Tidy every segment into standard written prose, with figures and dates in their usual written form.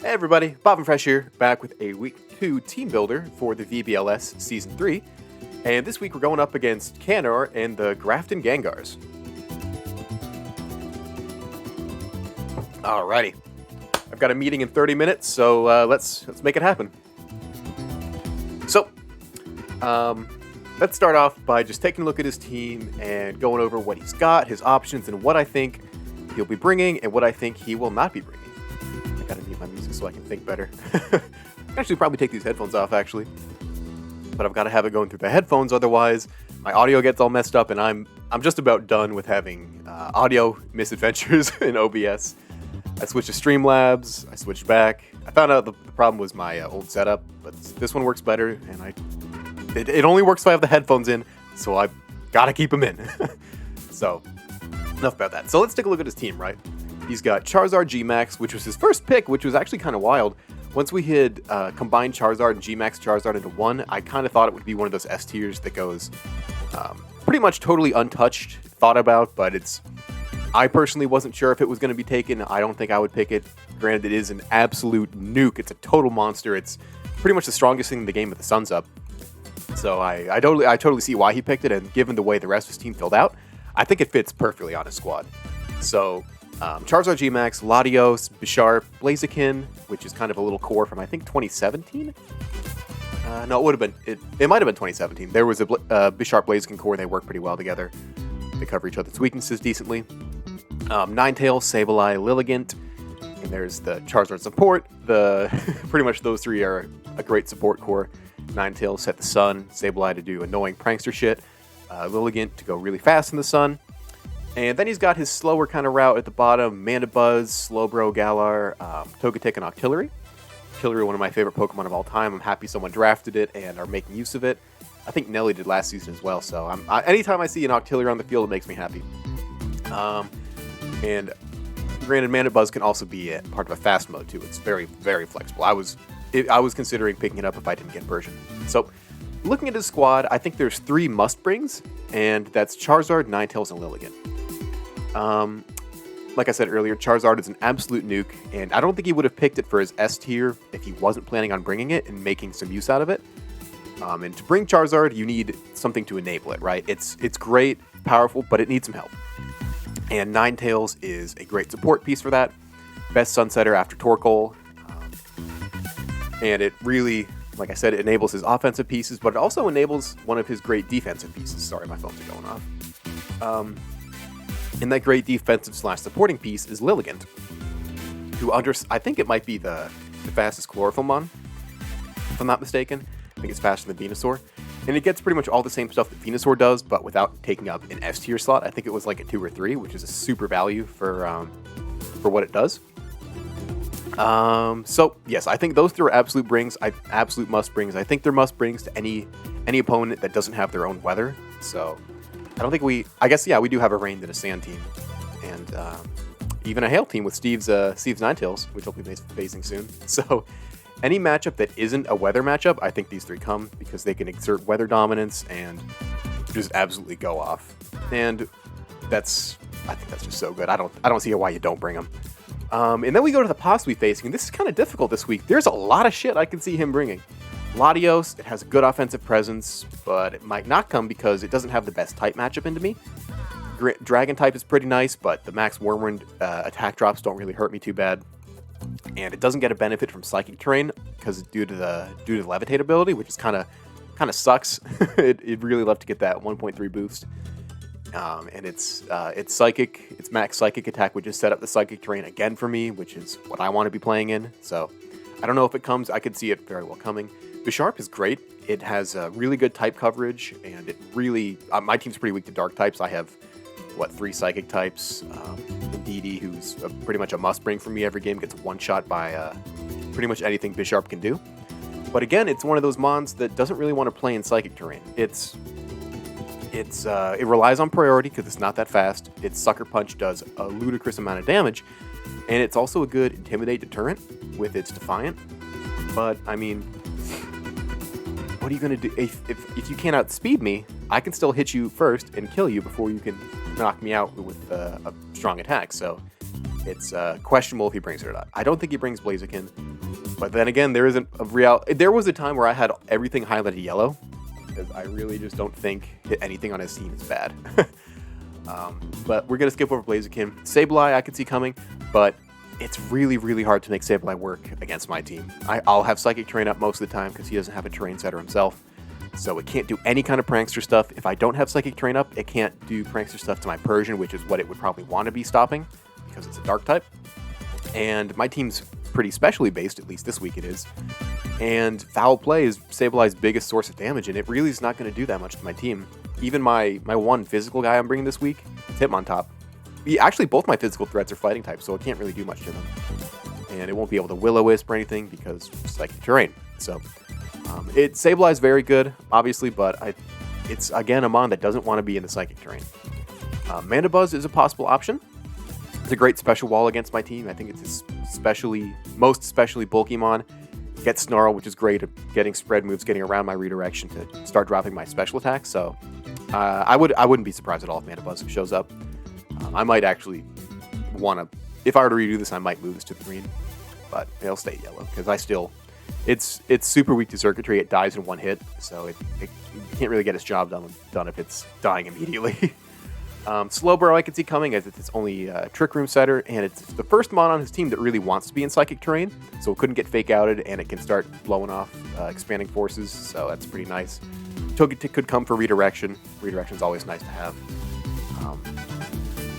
Hey everybody, Bob and Fresh here, back with a Week 2 Team Builder for the VBL-S Season 3. And this week we're going up against Canor and the Grafton Gangars. Alrighty. I've got a meeting in 30 minutes, so let's make it happen. So, let's start off by just taking a look at his team and going over what he's got, his options, and what I think he'll be bringing and what I think he will not be bringing. I gotta mute my music so I can think better. I can actually probably take these headphones off, actually. But I've got to have it going through the headphones, otherwise my audio gets all messed up, and I'm just about done with having audio misadventures in OBS. I switched to Streamlabs, I switched back. I found out the problem was my old setup, but this one works better, and it only works if I have the headphones in, so I gotta keep them in. So, enough about that. So let's take a look at his team, right? He's got Charizard G-Max, which was his first pick, which was actually kind of wild. Once we had combined Charizard and G-Max Charizard into one, I kind of thought it would be one of those S tiers that goes pretty much totally untouched, thought about, but I personally wasn't sure if it was going to be taken. I don't think I would pick it. Granted, it is an absolute nuke. It's a total monster. It's pretty much the strongest thing in the game with the sun's up. So I totally see why he picked it, and given the way the rest of his team filled out, I think it fits perfectly on his squad. So, Charizard G-Max, Latios, Bisharp, Blaziken, which is kind of a little core from, I think, 2017? No, it would have been, it might have been 2017. There was a Bisharp Blaziken core, they work pretty well together. They cover each other's weaknesses decently. Ninetales, Sableye, Lilligant, and there's the Charizard support. Pretty much those three are a great support core. Ninetales set the sun, Sableye to do annoying prankster shit, Lilligant to go really fast in the sun. And then he's got his slower kind of route at the bottom, Mandibuzz, Slowbro, Galar, Togetic, and Octillery. Octillery, one of my favorite Pokemon of all time. I'm happy someone drafted it and are making use of it. I think Nelly did last season as well, so anytime I see an Octillery on the field, it makes me happy. And granted, Mandibuzz can also be a part of a fast mode too. It's very, very flexible. I was considering picking it up if I didn't get Persian. So, looking at his squad, I think there's 3 must-brings, and that's Charizard, Ninetales, and Lilligant. Like I said earlier, Charizard is an absolute nuke, and I don't think he would have picked it for his S tier if he wasn't planning on bringing it and making some use out of it. And to bring Charizard, you need something to enable it, right? It's great, powerful, but it needs some help. And Ninetales is a great support piece for that. Best Sunsetter after Torkoal. And it really, like I said, it enables his offensive pieces, but it also enables one of his great defensive pieces. Sorry, my phones are going off. And that great defensive / supporting piece is Lilligant, who I think it might be the fastest Chlorophyllmon, if I'm not mistaken. I think it's faster than Venusaur. And it gets pretty much all the same stuff that Venusaur does, but without taking up an S tier slot. I think it was like a 2 or 3, which is a super value for what it does. So yes, I think those 3 are absolute brings. Absolute must brings. I think they're must brings to any opponent that doesn't have their own weather. So I don't think we do have a rain and a sand team, and even a hail team with Steve's Ninetales, which I'll be facing soon. So any matchup that isn't a weather matchup, I think these 3 come, because they can exert weather dominance and just absolutely go off. And I think that's just so good. I don't see why you don't bring them. And then we go to the possibly facing, and this is kind of difficult this week. There's a lot of shit I can see him bringing. Latios, it has a good offensive presence, but it might not come because it doesn't have the best type matchup into me. Dragon type is pretty nice, but the max Wormwind attack drops don't really hurt me too bad. And it doesn't get a benefit from Psychic Terrain because due to the Levitate ability, which is kind of sucks. It'd really love to get that 1.3 boost. And it's Psychic. Its max Psychic attack would just set up the Psychic Terrain again for me, which is what I want to be playing in. So I don't know if it comes. I could see it very well coming. Bisharp is great. It has really good type coverage, and it really... my team's pretty weak to dark types. I have, 3 psychic types. Indeedee, who's pretty much a must-bring for me every game, gets one-shot by pretty much anything Bisharp can do. But again, it's one of those mons that doesn't really want to play in psychic terrain. It relies on priority because it's not that fast. Its Sucker Punch does a ludicrous amount of damage, and it's also a good Intimidate deterrent with its Defiant. But, I mean... what are you going to do? If you can't outspeed me, I can still hit you first and kill you before you can knock me out with a strong attack. So it's questionable if he brings it or not. I don't think he brings Blaziken, but then again, there isn't a real. There was a time where I had everything highlighted yellow because I really just don't think anything on his team is bad. But we're gonna skip over Blaziken. Sableye I could see coming, but it's really hard to make Sableye work against my team. I'll have Psychic Terrain up most of the time because he doesn't have a terrain setter himself. So it can't do any kind of prankster stuff. If I don't have Psychic Terrain up, it can't do prankster stuff to my Persian, which is what it would probably want to be stopping because it's a dark type. And my team's pretty specially based, at least this week it is. And Foul Play is Sableye's biggest source of damage, and it really is not going to do that much to my team. Even my one physical guy I'm bringing this week, it's Hitmontop. Actually, both my physical threats are fighting types, so it can't really do much to them. And it won't be able to Will-O-Wisp or anything because Psychic Terrain. So Sableye is very good, obviously, but it's, again, a mon that doesn't want to be in the Psychic Terrain. Mandibuzz is a possible option. It's a great special wall against my team. I think it's most especially bulky mon. Gets Snarl, which is great at getting spread moves, getting around my redirection to start dropping my special attacks. So I wouldn't be surprised at all if Mandibuzz shows up. I might actually want to, if I were to redo this, I might move this to the green, but it'll stay yellow because it's super weak to circuitry. It dies in one hit, so it can't really get its job done if it's dying immediately. Slowbro I can see coming as it's only Trick Room setter, and it's the first mon on his team that really wants to be in Psychic Terrain, so it couldn't get fake outed, and it can start blowing off expanding forces, so that's pretty nice. Togetic could come for redirection. Redirection's always nice to have.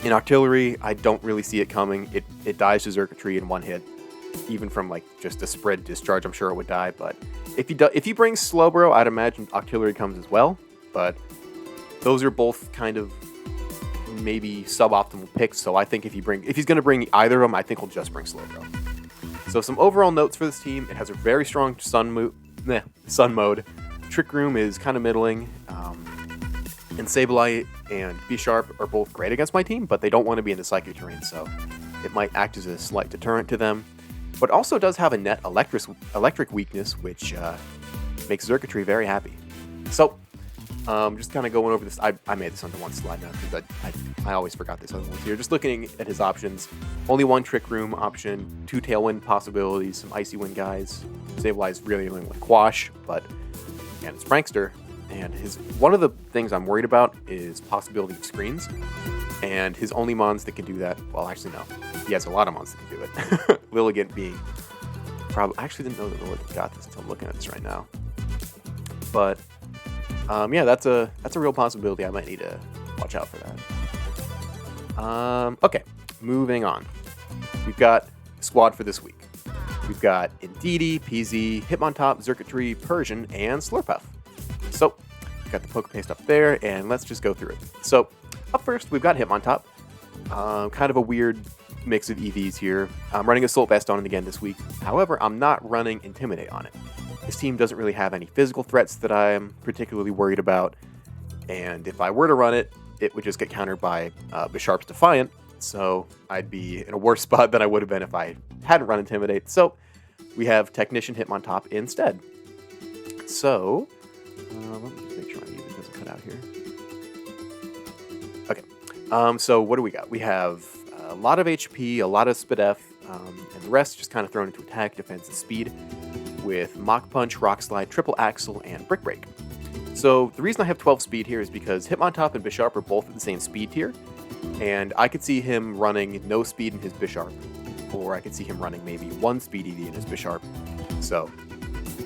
In Artillery, I don't really see it coming. It dies to circuitry in one hit. Even from like just a spread discharge, I'm sure it would die, but if he brings Slowbro, I'd imagine Artillery comes as well, but those are both kind of maybe suboptimal picks, so I think if he's going to bring either of them, I think he'll just bring Slowbro. So some overall notes for this team: it has a very strong sun mode. Trick Room is kind of middling, and Sableye and B-Sharp are both great against my team, but they don't want to be in the Psychic Terrain, so it might act as a slight deterrent to them. But also does have a net electric weakness, which makes Circuitry very happy. So just kind of going over this. I made this onto one slide now because I always forgot this other one here. Just looking at his options, only one Trick Room option, 2 Tailwind possibilities, some Icy Wind guys. Sableye is really only with Quash, but again, it's Prankster. And one of the things I'm worried about is possibility of screens. And his only mons that can do that, well, actually no, he has a lot of mons that can do it. Lilligant being probably, I actually didn't know that Lilligant got this until I'm looking at this right now. But yeah, that's a real possibility. I might need to watch out for that. Okay, moving on. We've got squad for this week. We've got Indeedee, PZ, Hitmontop, Circuitry, Persian, and Slurpuff. So, we've got the poke paste up there, and let's just go through it. So, up first, we've got Hitmontop. Kind of a weird mix of EVs here. I'm running Assault Vest on it again this week. However, I'm not running Intimidate on it. His team doesn't really have any physical threats that I'm particularly worried about, and if I were to run it, it would just get countered by Bisharp's Defiant, so I'd be in a worse spot than I would have been if I hadn't run Intimidate. So, we have Technician Hitmontop instead. So, let me just make sure my music doesn't cut out here. Okay, so what do we got? We have a lot of HP, a lot of Spit F, and the rest just kind of thrown into attack, defense, and speed with Mach Punch, Rock Slide, Triple Axle, and Brick Break. So the reason I have 12 speed here is because Hitmontop and Bisharp are both at the same speed tier, and I could see him running no speed in his Bisharp, or I could see him running maybe 1 speed EV in his Bisharp. So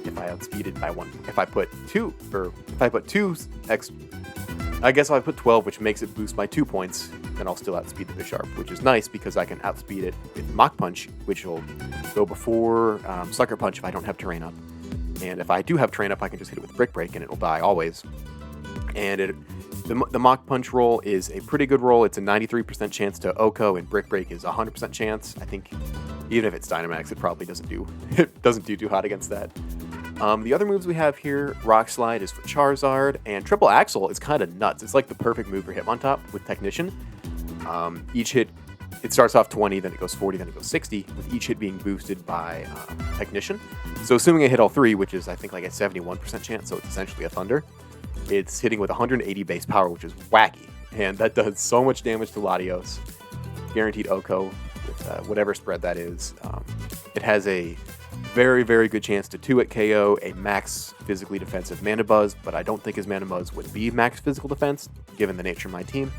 if I outspeed it by 1, if I put 2, I guess if I put 12, which makes it boost by 2 points, then I'll still outspeed the Bisharp, which is nice because I can outspeed it with Mach Punch, which will go before Sucker Punch if I don't have terrain up. And if I do have terrain up, I can just hit it with Brick Break and it'll die always. And the Mach Punch roll is a pretty good roll. It's a 93% chance to OHKO, and Brick Break is a 100% chance. I think even if it's Dynamax, it probably doesn't do too hot against that. The other moves we have here, Rock Slide is for Charizard, and Triple Axle is kind of nuts. It's like the perfect move for Hitmontop with Technician. Each hit, it starts off 20, then it goes 40, then it goes 60, with each hit being boosted by Technician. So assuming I hit all 3, which is I think like a 71% chance, so it's essentially a Thunder, it's hitting with 180 base power, which is wacky, and that does so much damage to Latios. Guaranteed OHKO with whatever spread that is. It has a very, very good chance to 2-hit KO a max physically defensive Mana Buzz, but I don't think his Mana Buzz would be max physical defense, given the nature of my team.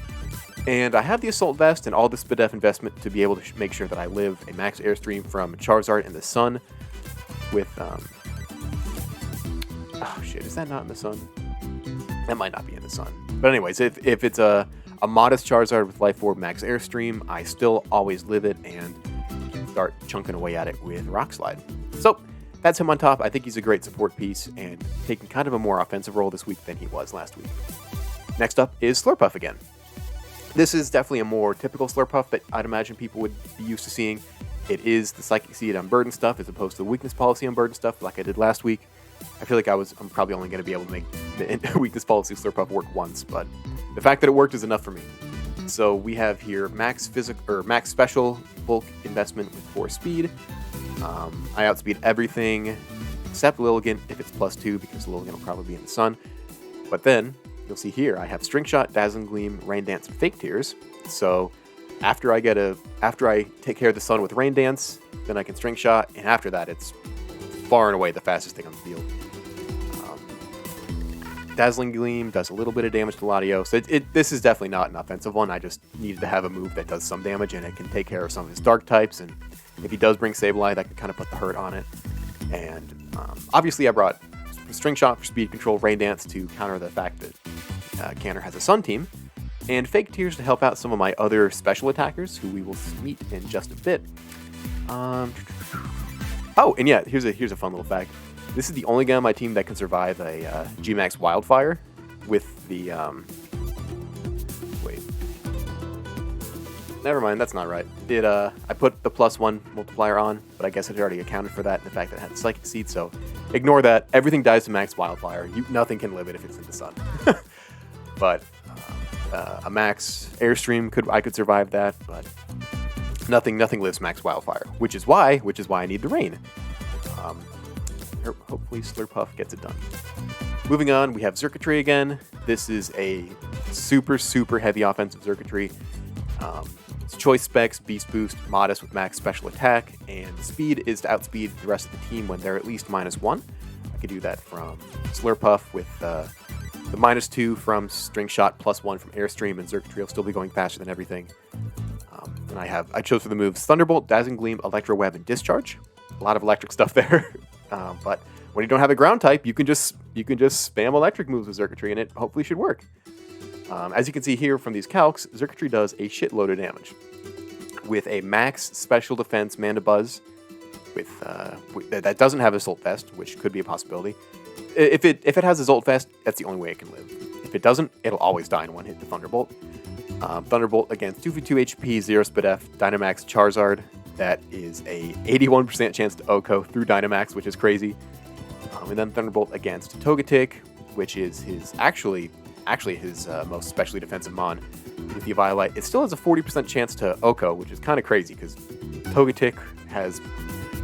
And I have the Assault Vest and all the SPDF investment to be able to make sure that I live a max Airstream from Charizard in the Sun with... oh shit, is that not in the Sun? That might not be in the Sun. But anyways, if it's a modest Charizard with Life Orb max Airstream, I still always live it and start chunking away at it with Rock Slide. So that's him on top. I think he's a great support piece and taking kind of a more offensive role this week than he was last week. Next up is Slurpuff again. This is definitely a more typical Slurpuff that I'd imagine people would be used to seeing. It is the Psychic Seed on Burden stuff as opposed to the Weakness Policy on Burden stuff like I did last week. I feel like I'm probably only going to be able to make the Weakness Policy Slurpuff work once, but the fact that it worked is enough for me. So we have here max special bulk investment with 4 speed. I outspeed everything except Lilligant if it's +2 because Lilligant will probably be in the Sun. But then you'll see here I have String Shot, Dazzling Gleam, Rain Dance, and Fake Tears. So after I take care of the Sun with Rain Dance, then I can String Shot, and after that it's far and away the fastest thing on the field. Dazzling Gleam does a little bit of damage to Latios. So this is definitely not an offensive one. I just needed to have a move that does some damage, and it can take care of some of his dark types. And if he does bring Sableye, that could kind of put the hurt on it. And obviously I brought String Shot for speed control, Rain Dance to counter the fact that Canner has a Sun team, and Fake Tears to help out some of my other special attackers, who we will meet in just a bit. Oh, and yeah, here's a fun little fact. This is the only guy on my team that can survive a G-Max Wildfire with the, wait. Never mind, that's not right. I put the +1 multiplier on, but I guess it already accounted for that in the fact that it had Psychic Seed, so ignore that. Everything dies to Max Wildfire. Nothing can live it if it's in the Sun. But a Max Airstream, I could survive that, but nothing lives Max Wildfire, which is why I need the Rain. Hopefully Slurpuff gets it done. Moving on, we have Circuitry again. This is a super, super heavy offensive Circuitry. It's choice specs, beast boost, modest with max special attack, and speed is to outspeed the rest of the team when they're at least -1. I could do that from Slurpuff with the -2 from String Shot, +1 from Airstream, and Circuitry will still be going faster than everything. And I chose for the moves Thunderbolt, Dazzling Gleam, Electro Web, and Discharge. A lot of electric stuff there. But when you don't have a ground type, you can just spam electric moves with Circuitry, and it hopefully should work. As you can see here from these calcs, Circuitry does a shitload of damage. With a max special defense Mana Buzz, that doesn't have Assault Vest, which could be a possibility. If it has Assault Vest, that's the only way it can live. If it doesn't, it'll always die in one hit to Thunderbolt. Thunderbolt against 2v2 HP, 0 SPDF, Dynamax Charizard. That is a 81% chance to OHKO through Dynamax, which is crazy. And then Thunderbolt against Togetic, which is his actually his most specially defensive Mon with the Eviolite. It still has a 40% chance to OHKO, which is kind of crazy because Togetic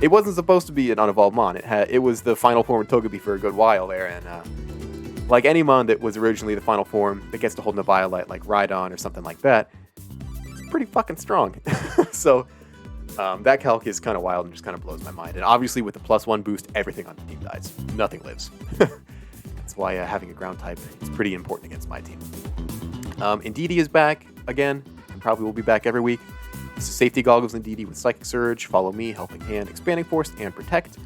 it wasn't supposed to be an unevolved Mon. It was the final form of Togepi for a good while there, and like any Mon that was originally the final form that gets to hold an Eviolite like Rhydon or something like that, it's pretty fucking strong. So that calc is kind of wild and just kind of blows my mind. And obviously with the +1 boost, everything on the team dies. Nothing lives. That's why having a ground type is pretty important against my team. Indeedee is back again, and probably will be back every week. This is Safety Goggles Indeedee with Psychic Surge, Follow Me, Helping Hand, Expanding Force, and Protect.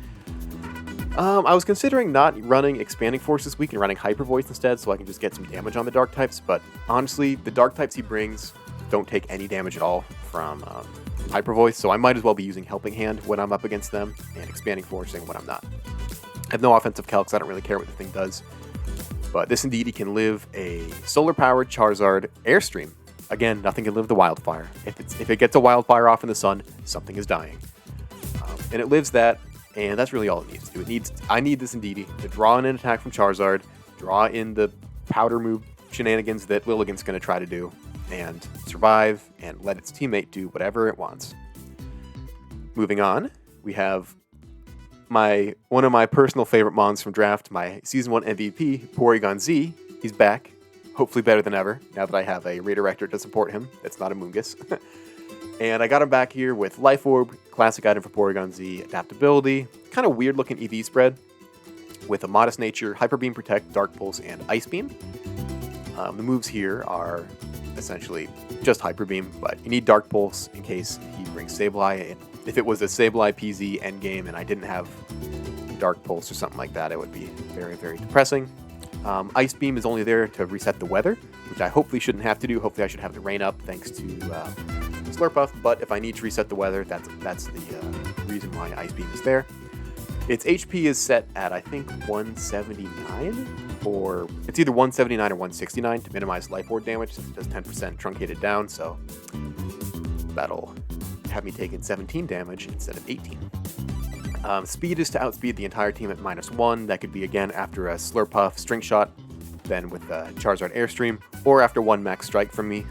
I was considering not running Expanding Force this week and running Hyper Voice instead so I can just get some damage on the Dark types, but honestly, the Dark types he brings don't take any damage at all from Hyper Voice, so I might as well be using Helping Hand when I'm up against them and Expanding Forcing when I'm not. I have no offensive calcs, I don't really care what the thing does, but this Indeedee can live a solar-powered Charizard Airstream. Again, nothing can live the Wildfire. If it gets a Wildfire off in the Sun, something is dying. And it lives that, and that's really all it needs to do. I need this Indeedee to draw in an attack from Charizard, draw in the powder move shenanigans that Lilligant's going to try to do, and survive and let its teammate do whatever it wants. Moving on, we have one of my personal favorite mons from draft, my Season 1 MVP, porygonz. He's back, hopefully better than ever, now that I have a Redirector to support him. That's not a Moongus. And I got him back here with Life Orb, classic item for Porygonz, adaptability, kind of weird looking EV spread with a Modest Nature, Hyper Beam Protect, Dark Pulse, and Ice Beam. The moves here are essentially just Hyper Beam, but you need Dark Pulse in case he brings Sableye. And if it was a Sableye PZ endgame and I didn't have Dark Pulse or something like that, it would be very, very depressing. Ice Beam is only there to reset the weather, which I hopefully shouldn't have to do. Hopefully I should have the rain up thanks to Slurf, but if I need to reset the weather, that's the reason why Ice Beam is there. Its HP is set at, I think, 179, or it's either 179 or 169 to minimize Life Orb damage, since it does 10% truncated down, so that'll have me taking 17 damage instead of 18. Speed is to outspeed the entire team at -1. That could be, again, after a Slurpuff String Shot, then with Charizard Airstream, or after one Max Strike from me,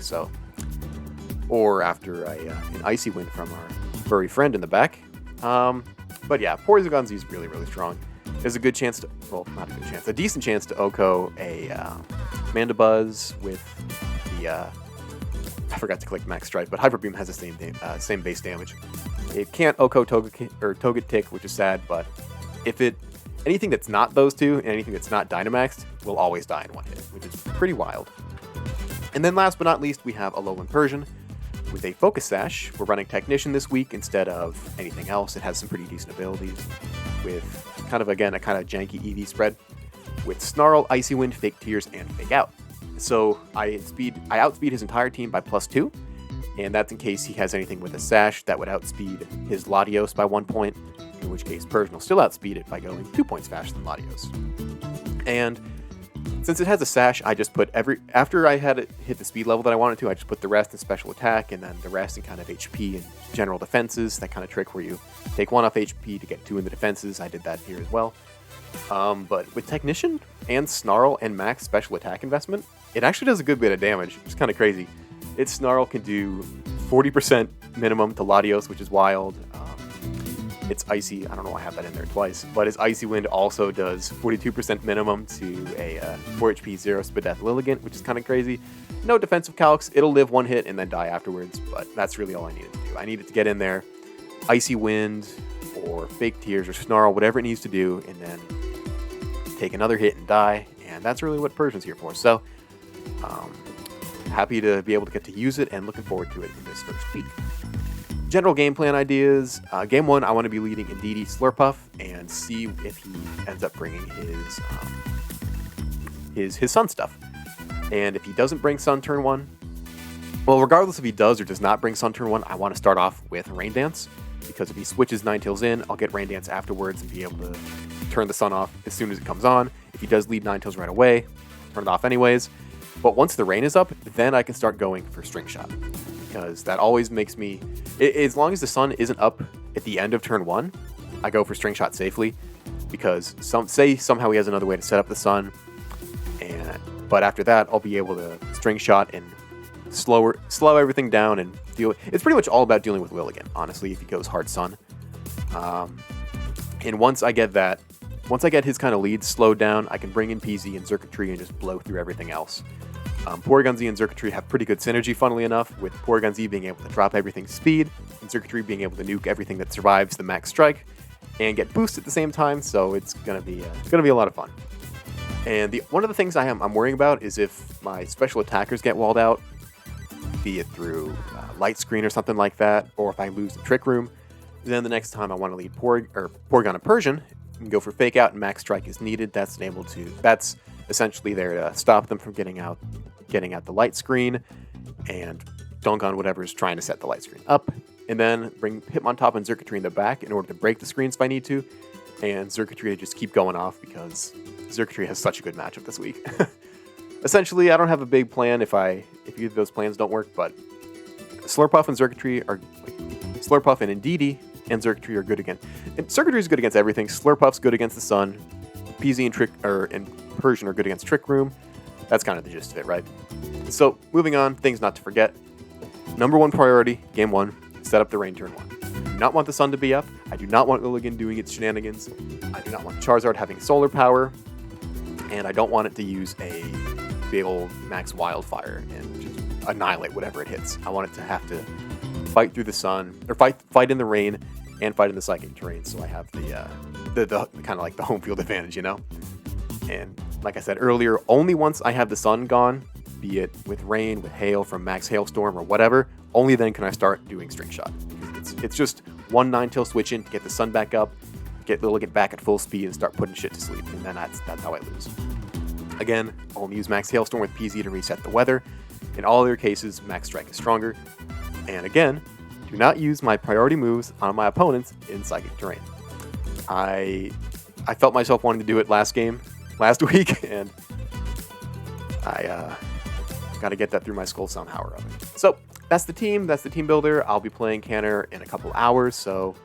or after an Icy Wind from our furry friend in the back. But yeah, porygonz is really, really strong. There's a good chance to, well, not a good chance, a decent chance to OHKO a Mandibuzz with the, I forgot to click Max Strike, but Hyper Beam has the same base damage. It can't OHKO Togetic, which is sad, but if anything that's not those two, and anything that's not Dynamaxed, will always die in one hit, which is pretty wild. And then last but not least, we have Alolan Persian with a Focus Sash. We're running Technician this week instead of anything else. It has some pretty decent abilities with kind of a kind of janky EV spread with Snarl, Icy Wind, Fake Tears, and Fake Out. So I outspeed his entire team by +2, and that's in case he has anything with a Sash that would outspeed his Latios by 1 point, in which case Persian will still outspeed it by going 2 points faster than Latios. And since it has a Sash, I just put after I had it hit the speed level that I wanted to, I just put the rest in special attack, and then the rest in kind of HP and general defenses, that kind of trick where you take 1 off HP to get 2 in the defenses. I did that here as well. But with Technician and Snarl and Max special attack investment, it actually does a good bit of damage. It's kind of crazy. Its Snarl can do 40% minimum to Latios, which is wild. It's Icy, I don't know why I have that in there twice, but his Icy Wind also does 42% minimum to a 4 HP 0 Spadef Lilligant, which is kind of crazy. No defensive calcs, it'll live 1 hit and then die afterwards, but that's really all I needed to do. I needed to get in there, Icy Wind, or Fake Tears, or Snarl, whatever it needs to do, and then take another hit and die, and that's really what Persian's here for. So, happy to be able to get to use it, and looking forward to it in this first week. General game plan ideas. Game 1, I want to be leading Indeedee Slurpuff and see if he ends up bringing his Sun stuff. And if he doesn't bring Sun turn 1, well, regardless if he does or does not bring Sun turn 1, I want to start off with Rain Dance, because if he switches Ninetales in, I'll get Rain Dance afterwards and be able to turn the Sun off as soon as it comes on. If he does lead Ninetales right away, turn it off anyways. But once the rain is up, then I can start going for String Shot, because that always makes me, as long as the Sun isn't up at the end of turn 1, I go for String Shot safely, because somehow he has another way to set up the Sun, but after that I'll be able to String Shot and slow everything down and deal. It's pretty much all about dealing with Lilligant, honestly, if he goes hard Sun. And once I get his kind of lead slowed down, I can bring in PZ and Circuitry and just blow through everything else. Porygonz and Circuitry have pretty good synergy, funnily enough, with Porygonz being able to drop everything's speed, and Circuitry being able to nuke everything that survives the Max Strike, and get boost at the same time, so it's gonna be a lot of fun. And one of the things I'm worrying about is if my special attackers get walled out, be it through Light Screen or something like that, or if I lose the Trick Room, then the next time I want to lead Porygon and Persian, and go for Fake Out and Max Strike is needed. That's essentially there to stop them from getting out the Light Screen and dunk on whatever is trying to set the Light Screen up, and then bring Hitmontop and Circuitry in the back in order to break the screens if I need to, and Circuitry to just keep going off because Circuitry has such a good matchup this week. Essentially, I don't have a big plan if either of those plans don't work, but Slurpuff and Indeedee and Circuitry are good against. And Circuitry is good against everything. Slurpuff's good against the Sun. PZ and Persian are good against Trick Room. That's kind of the gist of it, right? So, moving on, things not to forget. Number 1 priority, game 1, set up the rain turn 1. I do not want the Sun to be up. I do not want Lilligant doing its shenanigans. I do not want Charizard having solar power. And I don't want it to use a big old Max Wildfire and just annihilate whatever it hits. I want it to have to fight through the sun, or fight in the rain, and fight in the psychic terrain. So I have the kind of like the home field advantage, you know. And like I said earlier, only once I have the sun gone, be it with rain, with hail from max hailstorm or whatever, only then can I start doing string shot. It's just one 9-tail switch in to get the sun back up, get back at full speed and start putting shit to sleep, and then that's how I lose. Again, only use max hailstorm with PZ to reset the weather. In all other cases, max strike is stronger. And again, do not use my priority moves on my opponents in psychic terrain. I felt myself wanting to do it last week, and I got to get that through my skull somehow or other. So that's the team builder. I'll be playing Canner in a couple hours, so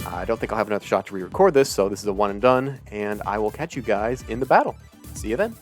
I don't think I'll have another shot to re-record this, so this is a one and done, and I will catch you guys in the battle. See you then.